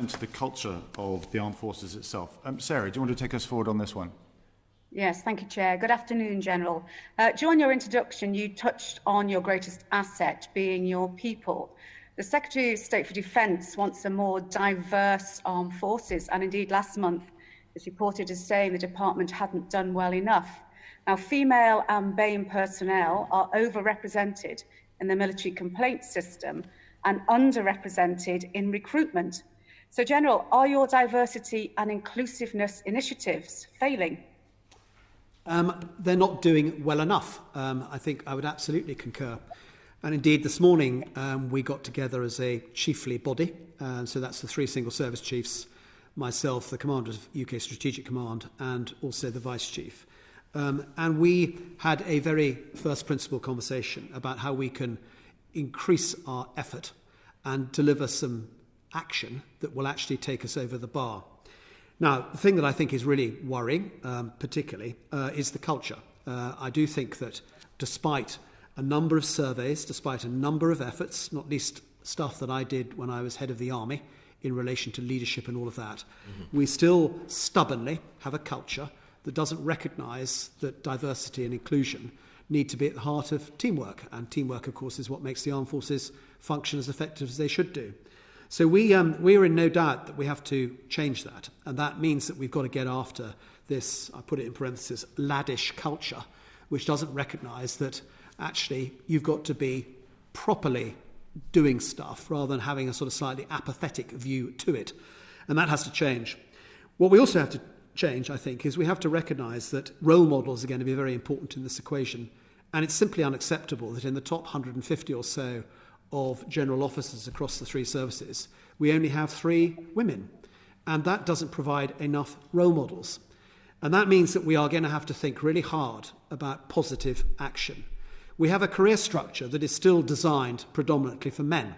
to the culture of the armed forces itself. Sarah, do you want to take us forward on this one? Yes, thank you, Chair. Good afternoon, General. During your introduction, you touched on your greatest asset being your people. The Secretary of State for Defence wants a more diverse armed forces, and indeed last month is reported as saying the department hadn't done well enough. Now, female and BAME personnel are overrepresented in the military complaints system and underrepresented in recruitment. So, General, are your diversity and inclusiveness initiatives failing? They're not doing well enough. I think I would absolutely concur. And indeed, this morning we got together as a chiefly body. So that's the 3 single service chiefs, myself, the commander of UK Strategic Command, and also the Vice Chief. And we had a very first principle conversation about how we can increase our effort and deliver some action that will actually take us over the bar. Now, the thing that I think is really worrying, particularly, is the culture. I do think that despite a number of surveys, despite a number of efforts, not least stuff that I did when I was head of the army in relation to leadership and all of that, we still stubbornly have a culture that doesn't recognise that diversity and inclusion need to be at the heart of teamwork. And teamwork, of course, is what makes the armed forces function as effective as they should do. So we are in no doubt that we have to change that. And that means that we've got to get after this, I put it in parentheses, laddish culture, which doesn't recognise that actually you've got to be properly doing stuff rather than having a sort of slightly apathetic view to it. And that has to change. What we also have to change, I think, is we have to recognise that role models are going to be very important in this equation. And it's simply unacceptable that in the top 150 or so of general officers across the 3 services, we only have 3 women. And that doesn't provide enough role models. And that means that we are going to have to think really hard about positive action. We have a career structure that is still designed predominantly for men.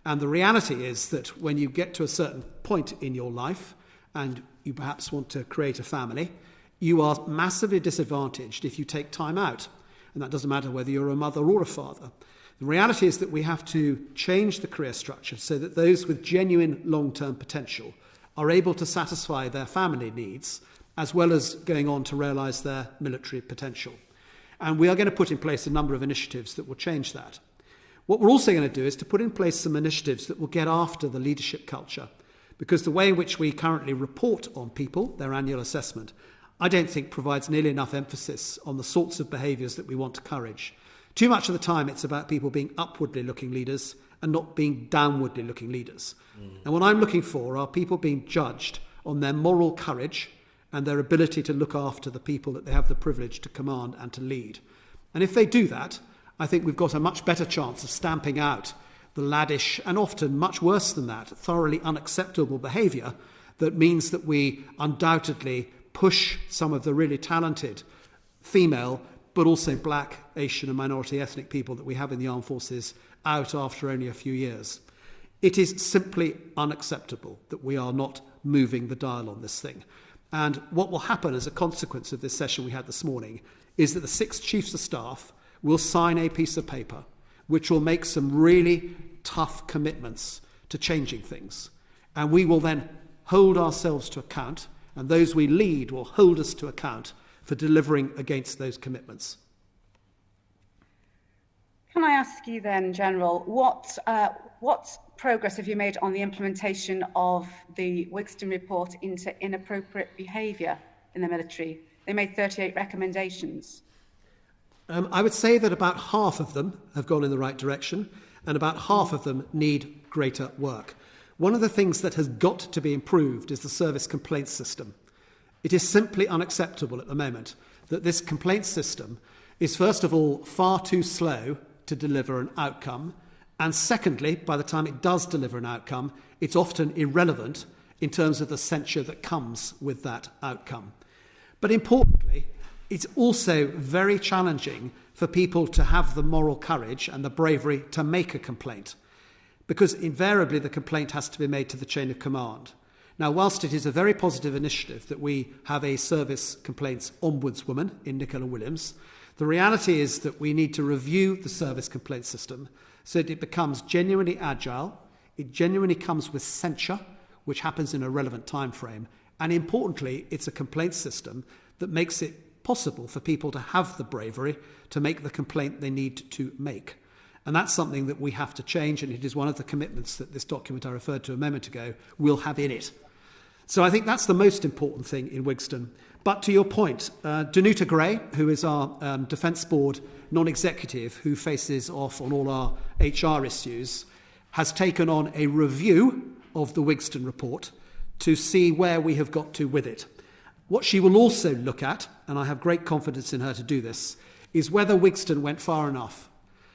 And the reality is that when you get to a certain point in your life and you perhaps want to create a family, you are massively disadvantaged if you take time out. And that doesn't matter whether you're a mother or a father. The reality is that we have to change the career structure so that those with genuine long-term potential are able to satisfy their family needs as well as going on to realise their military potential. And we are going to put in place a number of initiatives that will change that. What we're also going to do is to put in place some initiatives that will get after the leadership culture, because the way in which we currently report on people, their annual assessment, I don't think provides nearly enough emphasis on the sorts of behaviours that we want to encourage. Too much of the time it's about people being upwardly looking leaders and not being downwardly looking leaders. And what I'm looking for are people being judged on their moral courage and their ability to look after the people that they have the privilege to command and to lead. And if they do that, I think we've got a much better chance of stamping out the laddish and often much worse than that, thoroughly unacceptable behaviour that means that we undoubtedly push some of the really talented female but also black, Asian and minority ethnic people that we have in the armed forces out after only a few years. It is simply unacceptable that we are not moving the dial on this thing. And what will happen as a consequence of this session we had this morning is that the 6 chiefs of staff will sign a piece of paper which will make some really tough commitments to changing things. And we will then hold ourselves to account, and those we lead will hold us to account for delivering against those commitments. Can I ask you then, General, what progress have you made on the implementation of the Wigston report into inappropriate behaviour in the military? They made 38 recommendations. I would say that about half of them have gone in the right direction and about half of them need greater work. One of the things that has got to be improved is the service complaints system. It is simply unacceptable at the moment that this complaints system is, first of all, far too slow to deliver an outcome, and secondly, by the time it does deliver an outcome, it's often irrelevant in terms of the censure that comes with that outcome. But importantly, it's also very challenging for people to have the moral courage and the bravery to make a complaint, because invariably the complaint has to be made to the chain of command. Now, whilst it is a very positive initiative that we have a service complaints ombudswoman in Nicola Williams, the reality is that we need to review the service complaints system so that it becomes genuinely agile, it genuinely comes with censure, which happens in a relevant time frame. And importantly, it's a complaint system that makes it possible for people to have the bravery to make the complaint they need to make. And that's something that we have to change, and it is one of the commitments that this document I referred to a moment ago will have in it. So I think that's the most important thing in Wigston. But to your point, Danuta Gray, who is our Defence Board non-executive, who faces off on all our HR issues, has taken on a review of the Wigston report to see where we have got to with it. What she will also look at, and I have great confidence in her to do this, is whether Wigston went far enough.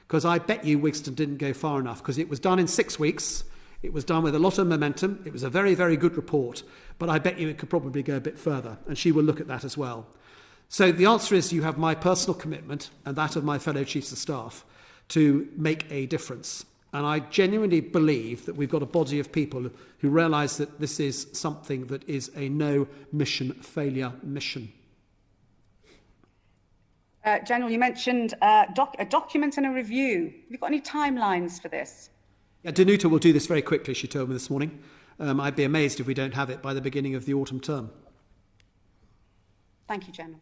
Because I bet you Wigston didn't go far enough, because it was done in 6 weeks. It was done with a lot of momentum. It was a very, very good report, but I bet you it could probably go a bit further, and she will look at that as well. So the answer is you have my personal commitment and that of my fellow chiefs of staff to make a difference. And I genuinely believe that we've got a body of people who realise that this is something that is a no-mission failure mission. General, you mentioned a document and a review. Have you got any timelines for this? Yeah, Danuta will do this very quickly, she told me this morning. I'd be amazed if we don't have it by the beginning of the autumn term. Thank you, General.